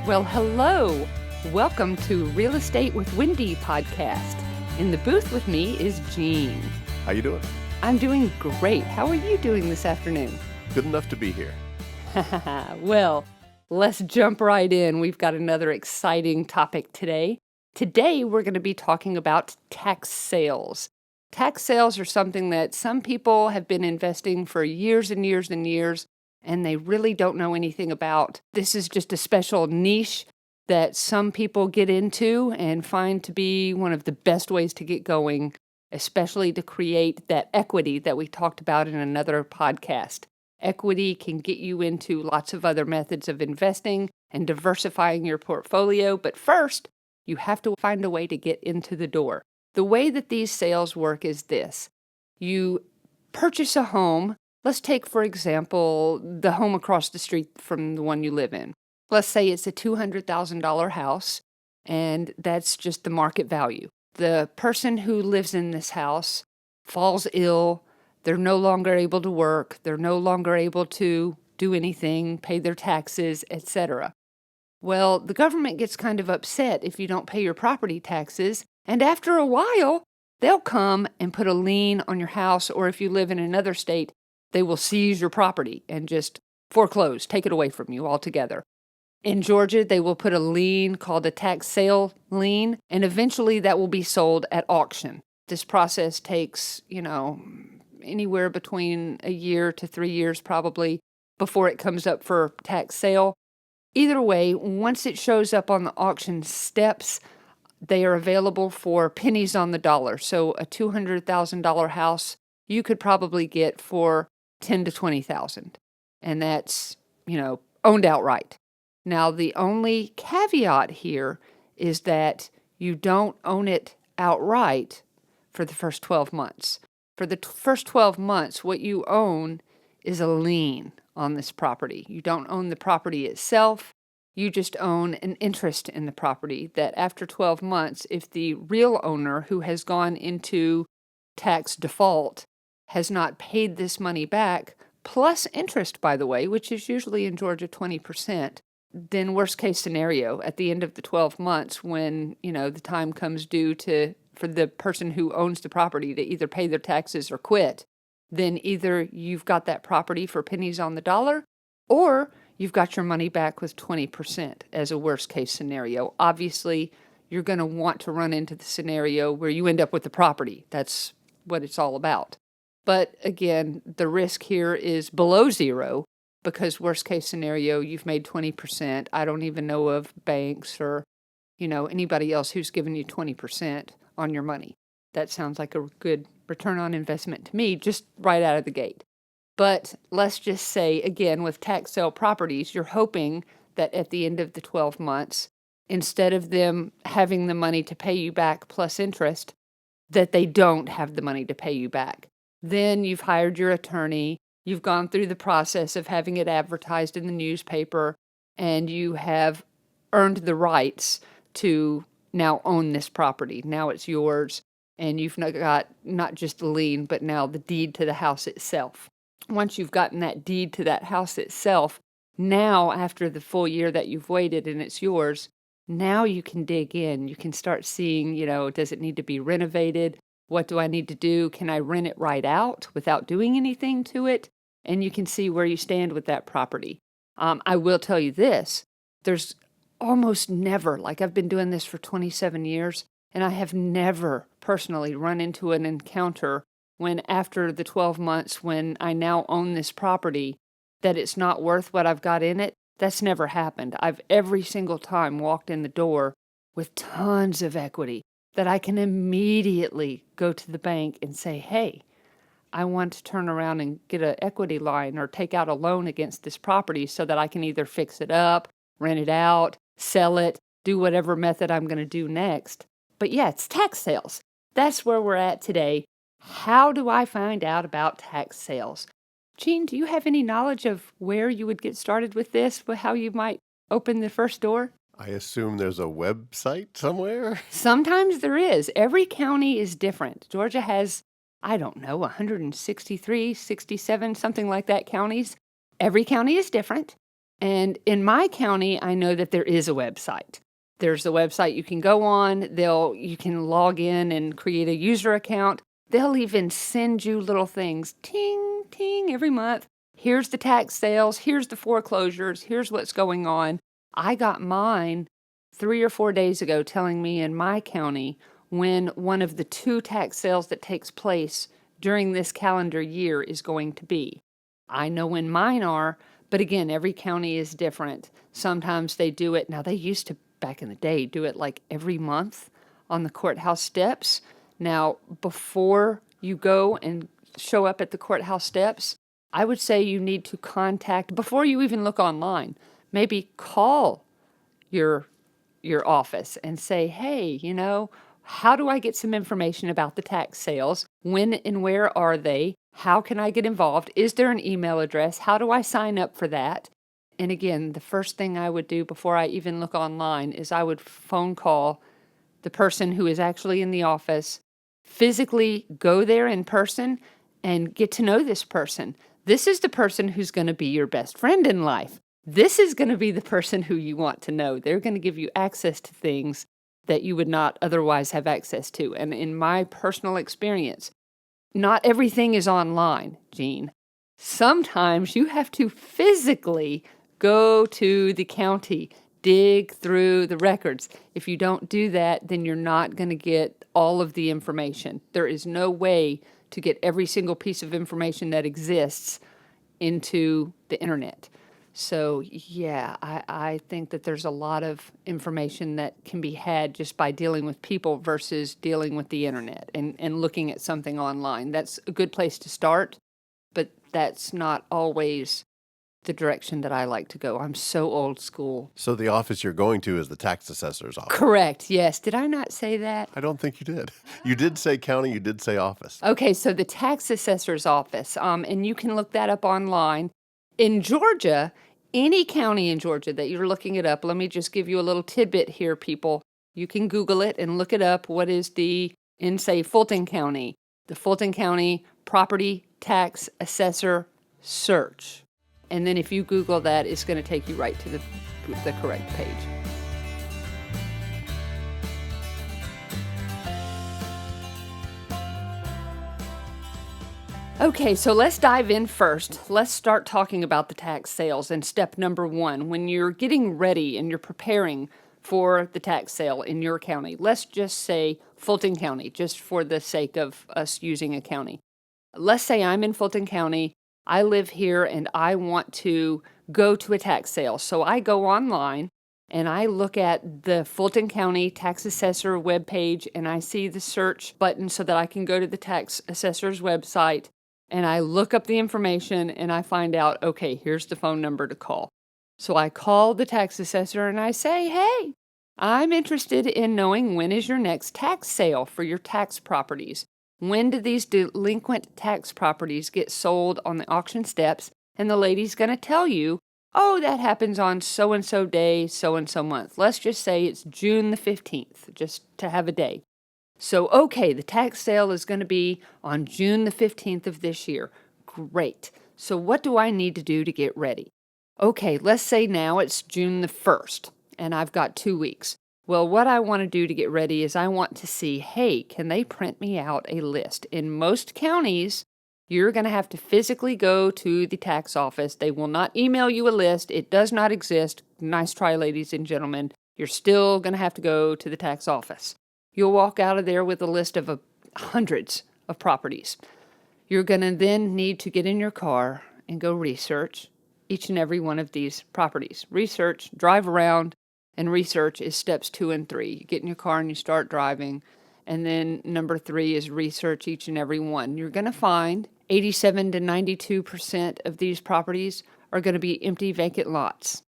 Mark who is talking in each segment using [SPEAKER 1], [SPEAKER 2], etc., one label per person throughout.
[SPEAKER 1] Well, hello. Welcome to Real Estate with Wendy podcast. In the booth with me is Jean.
[SPEAKER 2] How you doing?
[SPEAKER 1] I'm doing great. How are you doing this afternoon?
[SPEAKER 2] Good enough to be here.
[SPEAKER 1] Well, let's jump right in. We've got another exciting topic today. Today, we're going to be talking about tax sales. Tax sales are something that some people have been investing for years and years and years, and they really don't know anything about. This is just a special niche that some people get into and find to be one of the best ways to get going, especially to create that equity that we talked about in another podcast. Equity can get you into lots of other methods of investing and diversifying your portfolio, but first, you have to find a way to get into the door. The way that these sales work is this. You purchase a home. Let's take, for example, the home across the street from the one you live in. Let's say it's a $200,000 house, and that's just the market value. The person who lives in this house falls ill. They're no longer able to work. They're no longer able to do anything, pay their taxes, etc. Well, the government gets kind of upset if you don't pay your property taxes, and after a while, they'll come and put a lien on your house, or if you live in another state, they will seize your property and just foreclose, take it away from you altogether. In Georgia, they will put a lien called a tax sale lien, and eventually that will be sold at auction. This process takes, anywhere between a year to 3 years probably before it comes up for tax sale. Either way, once it shows up on the auction steps, they are available for pennies on the dollar. So a $200,000 house you could probably get for $10,000 to $20,000, and that's, owned outright. Now, the only caveat here is that you don't own it outright for the first 12 months. For the first 12 months, what you own is a lien on this property. You don't own the property itself. You just own an interest in the property that after 12 months, if the real owner who has gone into tax default has not paid this money back, plus interest, by the way, which is usually in Georgia 20%, then worst case scenario, at the end of the 12 months when, the time comes due for the person who owns the property to either pay their taxes or quit, then either you've got that property for pennies on the dollar, or you've got your money back with 20% as a worst case scenario. Obviously, you're going to want to run into the scenario where you end up with the property. That's what it's all about. But again, the risk here is below zero because worst case scenario, you've made 20%. I don't even know of banks or, anybody else who's given you 20% on your money. That sounds like a good return on investment to me, just right out of the gate. But let's just say, again, with tax sale properties, you're hoping that at the end of the 12 months, instead of them having the money to pay you back plus interest, that they don't have the money to pay you back. Then you've hired your attorney, you've gone through the process of having it advertised in the newspaper, and you have earned the rights to now own this property. Now it's yours, and you've got not just the lien, but now the deed to the house itself. Once you've gotten that deed to that house itself, now after the full year that you've waited and it's yours, now you can dig in. You can start seeing, does it need to be renovated? What do I need to do? Can I rent it right out without doing anything to it? And you can see where you stand with that property. I will tell you this, there's almost never, I've been doing this for 27 years, and I have never personally run into an encounter when after the 12 months when I now own this property, that it's not worth what I've got in it. That's never happened. I've every single time walked in the door with tons of equity that I can immediately go to the bank and say, hey, I want to turn around and get an equity line or take out a loan against this property so that I can either fix it up, rent it out, sell it, do whatever method I'm going to do next. But yeah, it's tax sales. That's where we're at today. How do I find out about tax sales? Jean, do you have any knowledge of where you would get started with this, how you might open the first door?
[SPEAKER 2] I assume there's a website somewhere?
[SPEAKER 1] Sometimes there is. Every county is different. Georgia has, 163, 67, something like that counties. Every county is different. And in my county, I know that there is a website. There's a website you can go on. You can log in and create a user account. They'll even send you little things, ting, ting, every month. Here's the tax sales. Here's the foreclosures. Here's what's going on. I got mine 3 or 4 days ago telling me in my county when one of the 2 tax sales that takes place during this calendar year is going to be. I know when mine are, but again, every county is different. Sometimes they do it. Now, they used to, back in the day, do it like every month on the courthouse steps. Now, before you go and show up at the courthouse steps, I would say you need to contact, before you even look online, maybe call your office and say, hey, how do I get some information about the tax sales? When and where are they? How can I get involved? Is there an email address? How do I sign up for that? And again, the first thing I would do before I even look online is I would phone call the person who is actually in the office, physically go there in person and get to know this person. This is the person who's going to be your best friend in life. This is going to be the person who you want to know. They're going to give you access to things that you would not otherwise have access to. And in my personal experience, not everything is online, Jean. Sometimes you have to physically go to the county, dig through the records. If you don't do that, then you're not going to get all of the information. There is no way to get every single piece of information that exists into the internet. So, yeah, I think that there's a lot of information that can be had just by dealing with people versus dealing with the internet and looking at something online. That's a good place to start, but that's not always the direction that I like to go. I'm so old school.
[SPEAKER 2] So the office you're going to is the tax assessor's office.
[SPEAKER 1] Correct, yes. Did I not say that?
[SPEAKER 2] I don't think you did. You did say county, you did say office.
[SPEAKER 1] Okay, so the tax assessor's office, and you can look that up online. In Georgia, any county in Georgia that you're looking it up, let me just give you a little tidbit here, people. You can Google it and look it up. What is in, say, Fulton County, the Fulton County Property Tax Assessor search. And then if you Google that, it's going to take you right to the correct page. Okay, so let's dive in first. Let's start talking about the tax sales. And step number 1, when you're getting ready and you're preparing for the tax sale in your county, let's just say Fulton County, just for the sake of us using a county. Let's say I'm in Fulton County, I live here, and I want to go to a tax sale. So I go online and I look at the Fulton County Tax Assessor webpage and I see the search button so that I can go to the tax assessor's website. And I look up the information and I find out, okay, here's the phone number to call. So I call the tax assessor and I say, hey, I'm interested in knowing when is your next tax sale for your tax properties. When do these delinquent tax properties get sold on the auction steps? And the lady's going to tell you, oh, that happens on so-and-so day, so-and-so month. Let's just say it's June the 15th, just to have a day. So, okay, the tax sale is going to be on June the 15th of this year. Great. So what do I need to do to get ready? Okay, let's say now it's June the 1st, and I've got 2 weeks. Well, what I want to do to get ready is I want to see, hey, can they print me out a list? In most counties, you're going to have to physically go to the tax office. They will not email you a list. It does not exist. Nice try, ladies and gentlemen. You're still going to have to go to the tax office. You'll walk out of there with a list of hundreds of properties. You're going to then need to get in your car and go research each and every one of these properties. Research, drive around, and research is steps 2 and 3. You get in your car and you start driving. And then number 3 is research each and every one. You're going to find 87 to 92% of these properties are going to be empty, vacant lots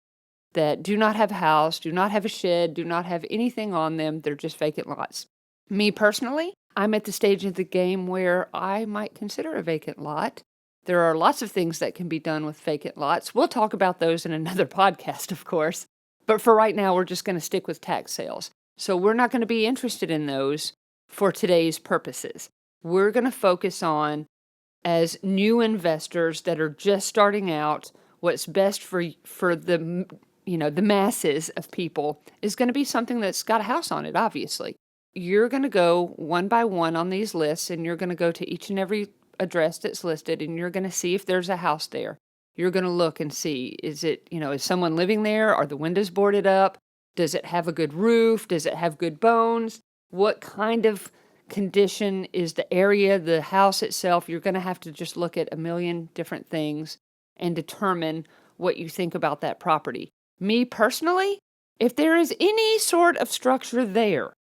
[SPEAKER 1] that do not have a house, do not have a shed, do not have anything on them. They're just vacant lots. Me personally, I'm at the stage of the game where I might consider a vacant lot. There are lots of things that can be done with vacant lots. We'll talk about those in another podcast, of course. But for right now, we're just going to stick with tax sales. So we're not going to be interested in those for today's purposes. We're going to focus on, as new investors that are just starting out, what's best for the masses of people is going to be something that's got a house on it, obviously. You're going to go one by one on these lists, and you're going to go to each and every address that's listed, and you're going to see if there's a house there. You're going to look and see, is someone living there? Are the windows boarded up? Does it have a good roof? Does it have good bones? What kind of condition is the area, the house itself? You're going to have to just look at a million different things and determine what you think about that property. Me personally, if there is any sort of structure there,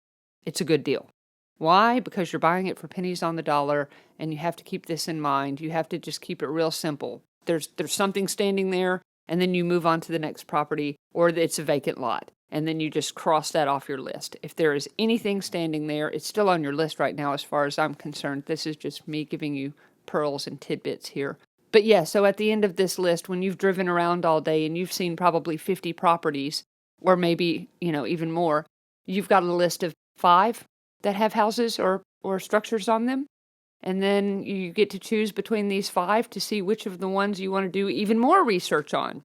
[SPEAKER 1] it's a good deal. Why? Because you're buying it for pennies on the dollar, and you have to keep this in mind. You have to just keep it real simple. There's something standing there, and then you move on to the next property, or it's a vacant lot, and then you just cross that off your list. If there is anything standing there, it's still on your list right now as far as I'm concerned. This is just me giving you pearls and tidbits here. But yeah, so at the end of this list, when you've driven around all day and you've seen probably 50 properties, or maybe, even more, you've got a list of 5 that have houses or structures on them. And then you get to choose between these 5 to see which of the ones you want to do even more research on,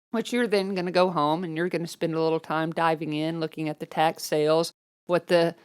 [SPEAKER 1] which you're then going to go home and you're going to spend a little time diving in, looking at the tax sales, what the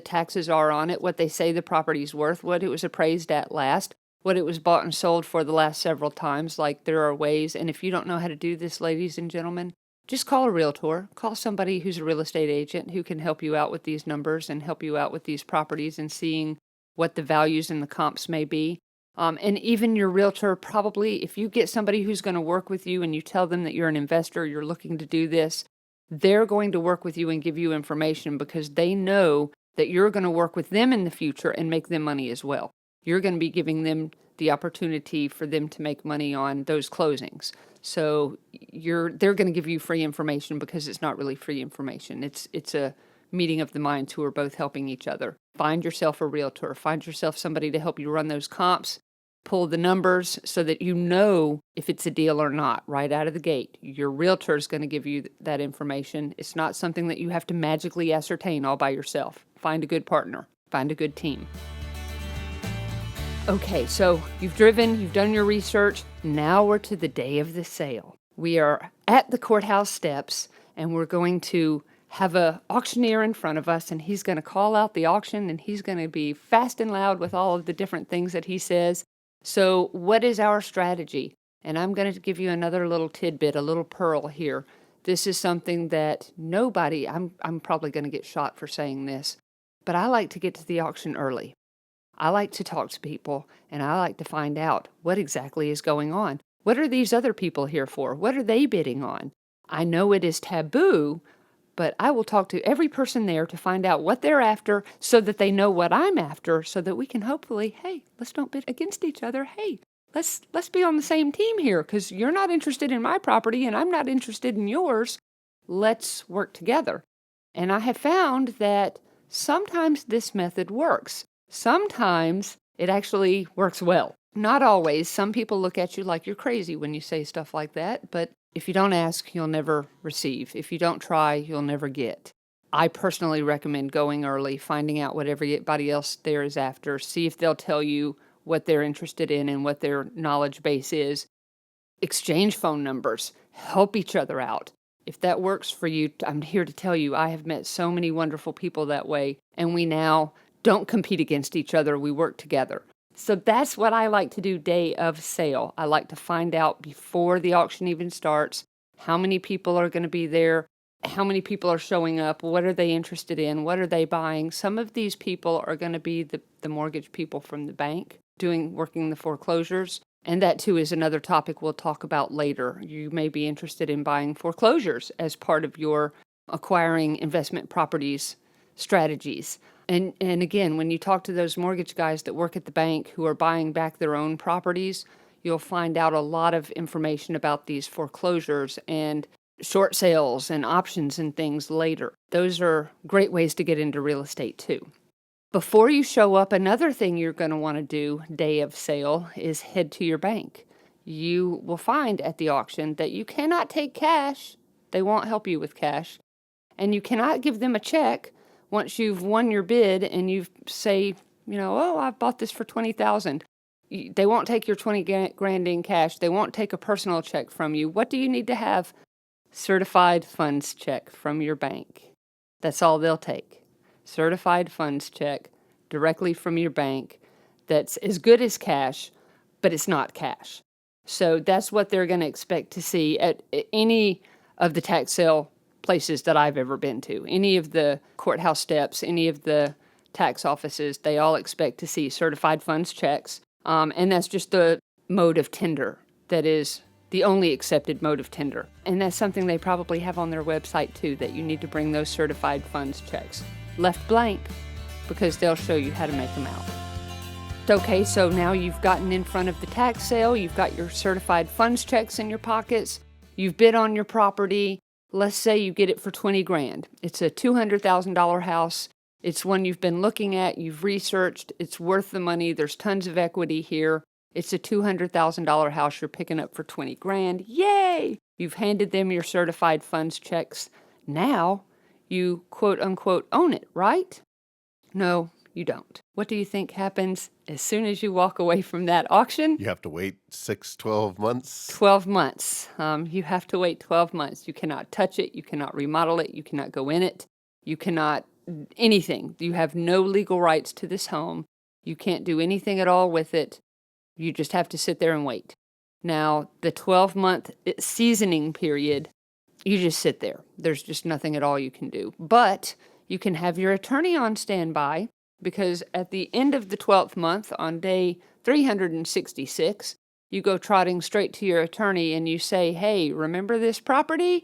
[SPEAKER 1] taxes are on it, what they say the property's worth, what it was appraised at last, what it was bought and sold for the last several times. Like, there are ways. And if you don't know how to do this, ladies and gentlemen, just call a realtor, call somebody who's a real estate agent who can help you out with these numbers and help you out with these properties and seeing what the values and the comps may be. And even your realtor, probably, if you get somebody who's going to work with you and you tell them that you're an investor, you're looking to do this, they're going to work with you and give you information because they know that you're going to work with them in the future and make them money as well. You're going to be giving them the opportunity for them to make money on those closings. So they're going to give you free information because it's not really free information. It's a meeting of the minds who are both helping each other. Find yourself a realtor. Find yourself somebody to help you run those comps, pull the numbers so that you know if it's a deal or not right out of the gate. Your realtor is going to give you that information. It's not something that you have to magically ascertain all by yourself. Find a good partner. Find a good team. Okay, so you've driven, you've done your research. Now we're to the day of the sale. We are at the courthouse steps, and we're going to have an auctioneer in front of us, and he's going to call out the auction, and he's going to be fast and loud with all of the different things that he says. So what is our strategy? And I'm going to give you another little tidbit, a little pearl here. This is something that I'm probably going to get shot for saying this, but I like to get to the auction early. I like to talk to people, and I like to find out what exactly is going on. What are these other people here for? What are they bidding on? I know it is taboo, but I will talk to every person there to find out what they're after so that they know what I'm after so that we can hopefully, hey, let's don't bid against each other. Hey, let's be on the same team here because you're not interested in my property and I'm not interested in yours. Let's work together. And I have found that sometimes this method works. Sometimes it actually works well. Not always. Some people look at you like you're crazy when you say stuff like that, but if you don't ask, you'll never receive. If you don't try, you'll never get. I personally recommend going early, finding out what everybody else there is after, see if they'll tell you what they're interested in and what their knowledge base is. Exchange phone numbers. Help each other out. If that works for you, I'm here to tell you I have met so many wonderful people that way, and we now don't compete against each other. We work together. So that's what I like to do day of sale. I like to find out before the auction even starts how many people are going to be there, how many people are showing up, what are they interested in, what are they buying. Some of these people are going to be the mortgage people from the bank working the foreclosures. And that too is another topic we'll talk about later. You may be interested in buying foreclosures as part of your acquiring investment properties strategies. And again, when you talk to those mortgage guys that work at the bank who are buying back their own properties, you'll find out a lot of information about these foreclosures and short sales and options and things later. Those are great ways to get into real estate too. Before you show up, another thing you're going to want to do day of sale is head to your bank. You will find at the auction that you cannot take cash. They won't help you with cash. And you cannot give them a check once you've won your bid and you say, oh, I bought this for $20,000. They won't take your 20 grand in cash. They won't take a personal check from you. What do you need to have? Certified funds check from your bank. That's all they'll take. Certified funds check directly from your bank that's as good as cash, but it's not cash. So that's what they're going to expect to see at any of the tax sale places that I've ever been to. Any of the courthouse steps, any of the tax offices, they all expect to see certified funds checks. And that's just the mode of tender that is the only accepted mode of tender. And that's something they probably have on their website too, that you need to bring those certified funds checks. Left blank, because they'll show you how to make them out. Okay, so now you've gotten in front of the tax sale, you've got your certified funds checks in your pockets, you've bid on your property. Let's say you get it for 20 grand. It's a $200,000 house. It's one you've been looking at, you've researched, it's worth the money, there's tons of equity here. It's a $200,000 house you're picking up for 20 grand. Yay! You've handed them your certified funds checks. Now you quote unquote own it, right? No, you don't. What do you think happens as soon as you walk away from that auction?
[SPEAKER 2] You have to wait 12 months.
[SPEAKER 1] 12 months. You have to wait 12 months. You cannot touch it. You cannot remodel it. You cannot go in it. You cannot anything. You have no legal rights to this home. You can't do anything at all with it. You just have to sit there and wait. Now, the 12-month seasoning period, you just sit there. There's just nothing at all you can do. But you can have your attorney on standby, because at the end of the 12th month, on day 366, you go trotting straight to your attorney and you say, hey, remember this property?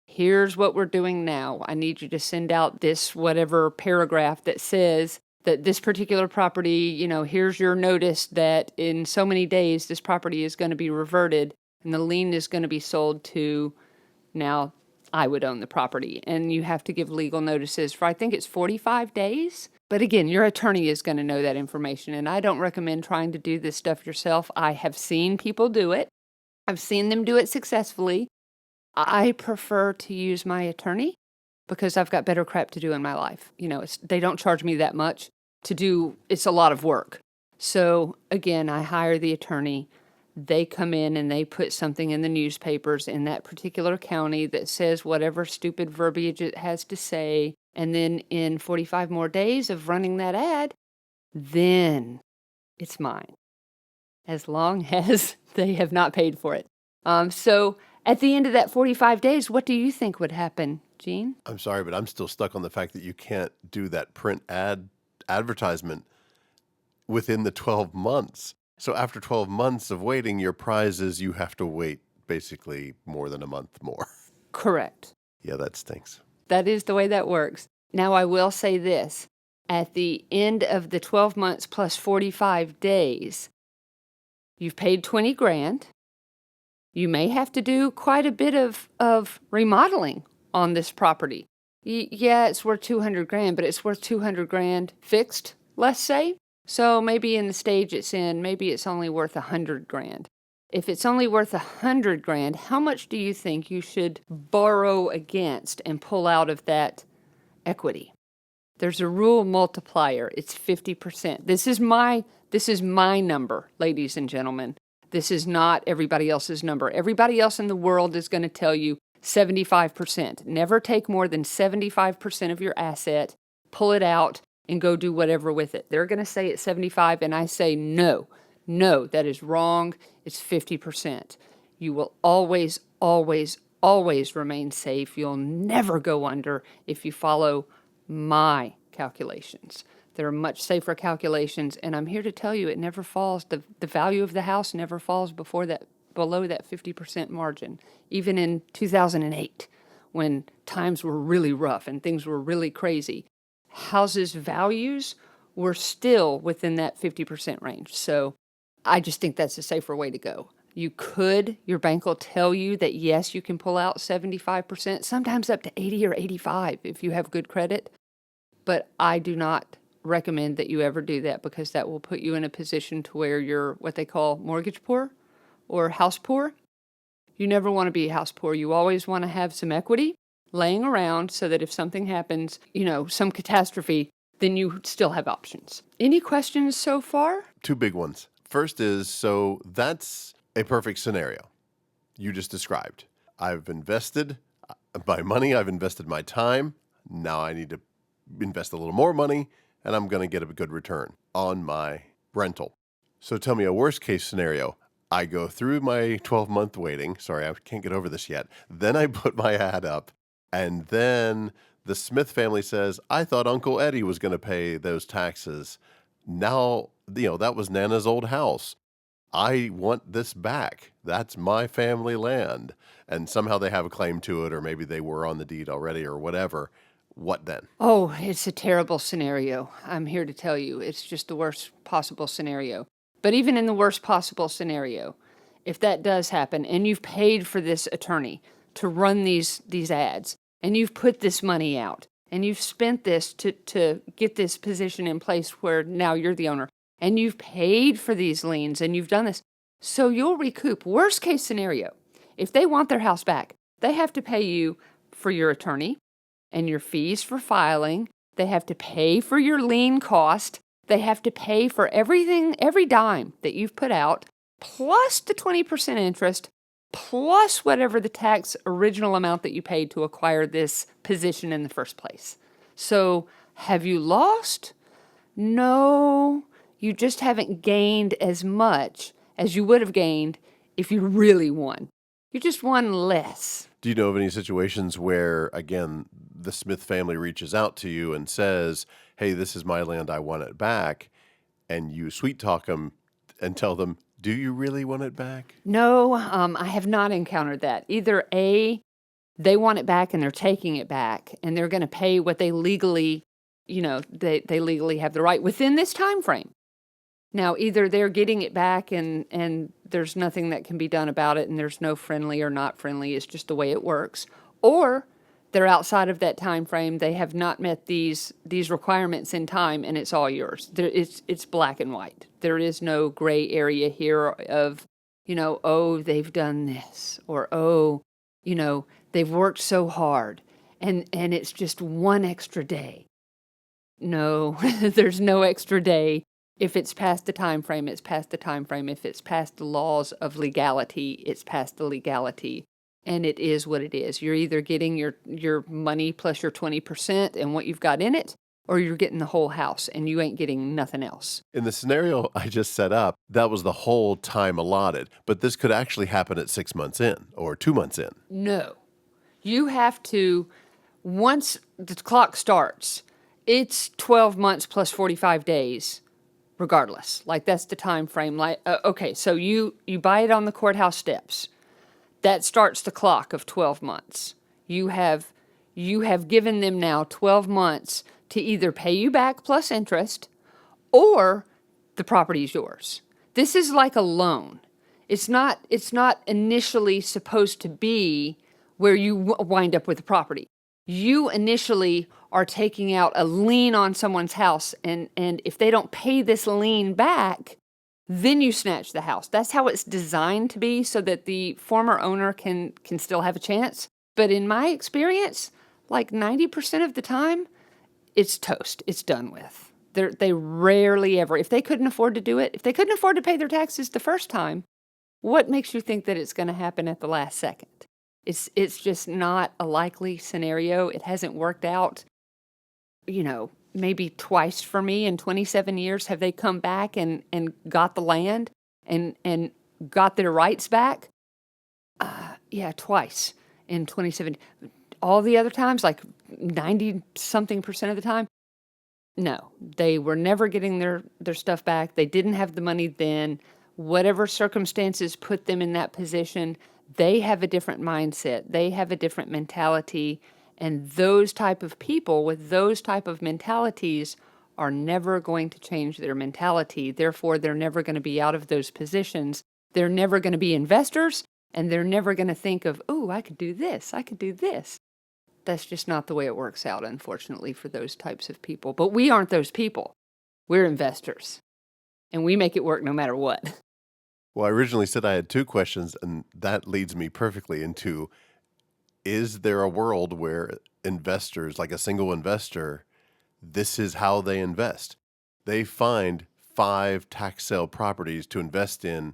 [SPEAKER 1] Here's what we're doing now. I need you to send out this whatever paragraph that says that this particular property, here's your notice that in so many days this property is going to be reverted and the lien is going to be sold to, now I would own the property. And you have to give legal notices for, I think it's 45 days. But again, your attorney is going to know that information. And I don't recommend trying to do this stuff yourself. I have seen people do it. I've seen them do it successfully. I prefer to use my attorney because I've got better crap to do in my life. They don't charge me that much to do, it's a lot of work. So again, I hire the attorney. They come in and they put something in the newspapers in that particular county that says whatever stupid verbiage it has to say. And then in 45 more days of running that ad, then it's mine, as long as they have not paid for it. So at the end of that 45 days, what do you think would happen, Gene?
[SPEAKER 2] I'm sorry, but I'm still stuck on the fact that you can't do that print advertisement within the 12 months. So after 12 months of waiting, your prize is you have to wait basically more than a month more.
[SPEAKER 1] Correct.
[SPEAKER 2] Yeah, that stinks.
[SPEAKER 1] That is the way that works. Now, I will say this. At the end of the 12 months plus 45 days, you've paid 20 grand. You may have to do quite a bit of remodeling on this property. Yeah, it's worth 200 grand, but it's worth 200 grand fixed, let's say. So maybe in the stage it's in, maybe it's only worth 100 grand. If it's only worth 100 grand, how much do you think you should borrow against and pull out of that equity? There's a rule multiplier. It's 50%. This is my number, ladies and gentlemen. This is not everybody else's number. Everybody else in the world is going to tell you 75%. Never take more than 75% of your asset, pull it out, and go do whatever with it. They're going to say it's 75, and I say no. No, that is wrong. It's 50%. You will always, always, always remain safe. You'll never go under if you follow my calculations. There are much safer calculations, and I'm here to tell you it never falls. The value of the house never falls below that 50% margin. Even in 2008, when times were really rough and things were really crazy, houses' values were still within that 50% range. So I just think that's a safer way to go. Your bank will tell you that yes, you can pull out 75%, sometimes up to 80 or 85 if you have good credit. But I do not recommend that you ever do that, because that will put you in a position to where you're what they call mortgage poor or house poor. You never want to be house poor. You always want to have some equity laying around so that if something happens, some catastrophe, then you still have options. Any questions so far?
[SPEAKER 2] Two big ones. First is, so that's a perfect scenario you just described. I've invested my money, I've invested my time. Now I need to invest a little more money, and I'm going to get a good return on my rental. So tell me a worst case scenario. I go through my 12-month waiting. Sorry, I can't get over this yet. Then I put my ad up, and then the Smith family says, I thought Uncle Eddie was going to pay those taxes. Now, that was Nana's old house. I want this back. That's my family land. And somehow they have a claim to it, or maybe they were on the deed already or whatever. What then?
[SPEAKER 1] Oh, it's a terrible scenario. I'm here to tell you, it's just the worst possible scenario. But even in the worst possible scenario, if that does happen and you've paid for this attorney to run these ads, and you've put this money out, and you've spent this to get this position in place where now you're the owner, and you've paid for these liens, and you've done this, so you'll recoup. Worst case scenario, if they want their house back, they have to pay you for your attorney and your fees for filing. They have to pay for your lien cost. They have to pay for everything, every dime that you've put out, plus the 20% interest, plus whatever the tax original amount that you paid to acquire this position in the first place. So have you lost? No, you just haven't gained as much as you would have gained if you really won. You just won less.
[SPEAKER 2] Do you know of any situations where, again, the Smith family reaches out to you and says, hey, this is my land, I want it back, and you sweet talk them and tell them, do you really want it back?
[SPEAKER 1] No, I have not encountered that. Either A, they want it back and they're taking it back, and they're going to pay what they legally, they legally have the right within this time frame. Now, either they're getting it back and there's nothing that can be done about it, and there's no friendly or not friendly, it's just the way it works, or they're outside of that time frame. They have not met these requirements in time, and it's all yours. It's black and white. There is no gray area here of, oh, they've done this, or oh, they've worked so hard, and it's just one extra day. No, there's no extra day. If it's past the time frame, it's past the time frame. If it's past the laws of legality, it's past the legality. And it is what it is. You're either getting your money plus your 20% and what you've got in it, or you're getting the whole house and you ain't getting nothing else.
[SPEAKER 2] In the scenario I just set up, that was the whole time allotted. But this could actually happen at 6 months in or 2 months in.
[SPEAKER 1] No. You have to, once the clock starts, it's 12 months plus 45 days. Regardless, like that's the time frame. Like, okay, so you buy it on the courthouse steps. That starts the clock of 12 months. You have given them now 12 months to either pay you back plus interest, or the property is yours. This is like a loan. It's not initially supposed to be where you wind up with the property. You initially are taking out a lien on someone's house, and if they don't pay this lien back, then you snatch the house. That's how it's designed to be, so that the former owner can still have a chance. But in my experience, like 90% of the time, it's toast. It's done with. They rarely ever, if they couldn't afford to do it, if they couldn't afford to pay their taxes the first time, what makes you think that it's going to happen at the last second? It's just not a likely scenario. It hasn't worked out, maybe twice for me in 27 years. Have they come back and got the land and got their rights back? Yeah, twice in 27. All the other times, like 90-something% of the time, no, they were never getting their stuff back. They didn't have the money then. Whatever circumstances put them in that position, they have a different mindset. They have a different mentality. And those type of people with those type of mentalities are never going to change their mentality. Therefore, they're never going to be out of those positions. They're never going to be investors, and they're never going to think of, oh, I could do this. I could do this. That's just not the way it works out, unfortunately, for those types of people. But we aren't those people. We're investors, and we make it work no matter what.
[SPEAKER 2] Well, I originally said I had 2 questions, and that leads me perfectly into, is there a world where investors, like a single investor, this is how they invest? They find 5 tax sale properties to invest in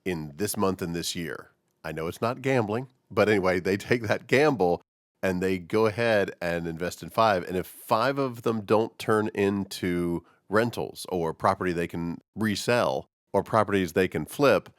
[SPEAKER 2] this month and this year. I know it's not gambling, but anyway, they take that gamble and they go ahead and invest in 5. And if 5 of them don't turn into rentals or property they can resell or properties they can flip,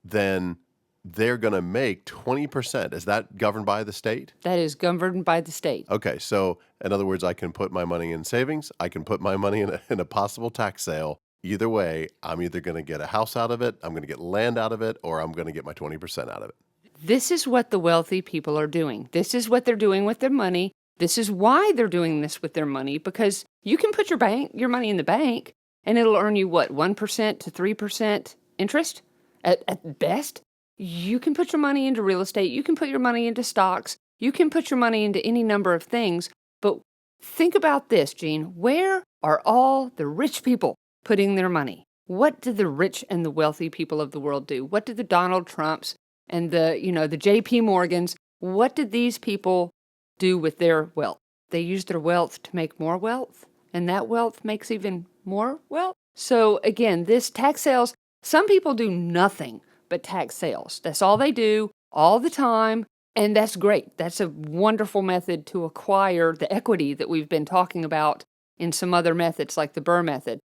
[SPEAKER 2] then they're going to make 20%. Is that governed by the state?
[SPEAKER 1] That is governed by the state.
[SPEAKER 2] Okay, so in other words, I can put my money in savings. I can put my money in a possible tax sale. Either way, I'm either going to get a house out of it, I'm going to get land out of it, or I'm going to get my 20% out of it.
[SPEAKER 1] This is what the wealthy people are doing. This is what they're doing with their money. This is why they're doing this with their money, because you can put your money in the bank, and it'll earn you, 1% to 3% interest at best? You can put your money into real estate. You can put your money into stocks. You can put your money into any number of things. But think about this, Jean. Where are all the rich people putting their money? What do the rich and the wealthy people of the world do? What do the Donald Trumps and the JP Morgans, what did these people do with their wealth? They use their wealth to make more wealth, and that wealth makes even more wealth. So again, this tax sales, some people do nothing but tax sales. That's all they do all the time, and that's great. That's a wonderful method to acquire the equity that we've been talking about in some other methods like the Burr method.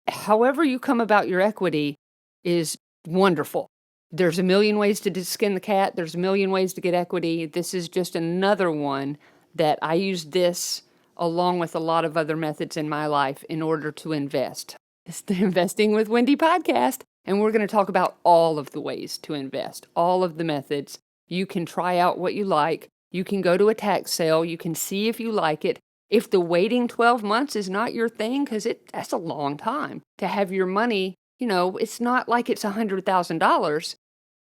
[SPEAKER 1] However you come about your equity is wonderful. There's a million ways to skin the cat. There's a million ways to get equity. This is just another one that I use this along with a lot of other methods in my life in order to invest. It's the Investing with Wendy podcast, and we're going to talk about all of the ways to invest, all of the methods. You can try out what you like. You can go to a tax sale. You can see if you like it. If the waiting 12 months is not your thing, because that's a long time to have your money, it's not like it's $100,000,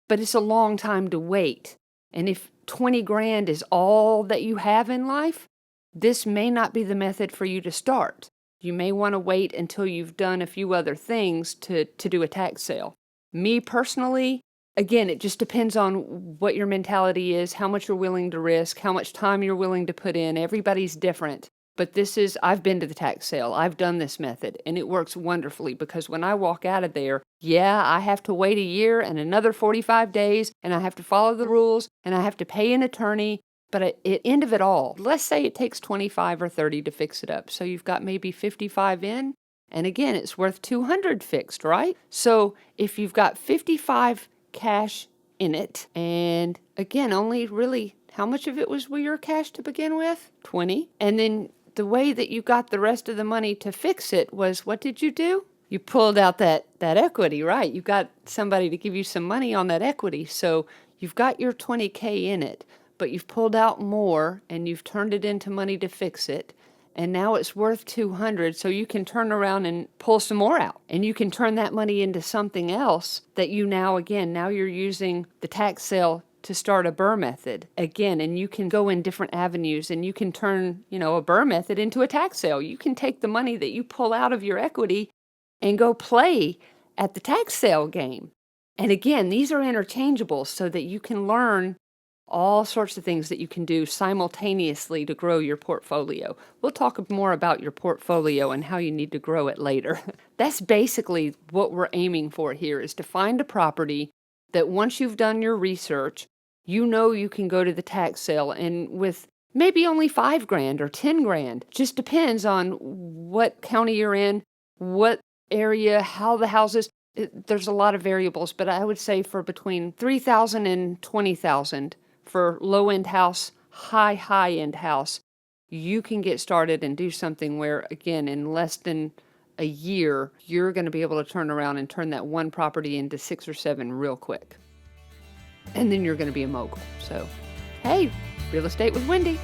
[SPEAKER 1] but it's a long time to wait. And if 20 grand is all that you have in life, this may not be the method for you to start. You may want to wait until you've done a few other things to do a tax sale. Me personally, again, it just depends on what your mentality is, how much you're willing to risk, how much time you're willing to put in. Everybody's different. But I've been to the tax sale. I've done this method, and it works wonderfully because when I walk out of there, I have to wait a year and another 45 days, and I have to follow the rules, and I have to pay an attorney. But at the end of it all, let's say it takes 25 or 30 to fix it up. So you've got maybe 55 in, and again, it's worth 200 fixed, right? So if you've got 55 cash in it, and again, only really, how much of it was your cash to begin with? 20. And then the way that you got the rest of the money to fix it was, what did you do? You pulled out that equity, right? You got somebody to give you some money on that equity. So you've got your 20K in it, but you've pulled out more and you've turned it into money to fix it. And now it's worth 200. So you can turn around and pull some more out, and you can turn that money into something else that now you're using the tax sale to start a Burr method again, and you can go in different avenues, and you can turn, a Burr method into a tax sale. You can take the money that you pull out of your equity and go play at the tax sale game. And again, these are interchangeable so that you can learn all sorts of things that you can do simultaneously to grow your portfolio. We'll talk more about your portfolio and how you need to grow it later. That's basically what we're aiming for here, is to find a property that once you've done your research, you can go to the tax sale, and with maybe only 5 grand or 10 grand, just depends on what county you're in, what area, how the houses, there's a lot of variables, but I would say for between 3,000 and 20,000 for low-end house, high-end house, you can get started and do something where, again, in less than a year, you're going to be able to turn around and turn that one property into 6 or 7 real quick. And then you're going to be a mogul. So, hey, Real Estate with Wendy.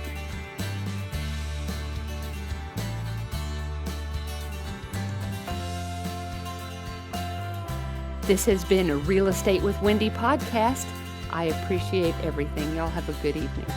[SPEAKER 1] This has been a Real Estate with Wendy podcast. I appreciate everything. Y'all have a good evening.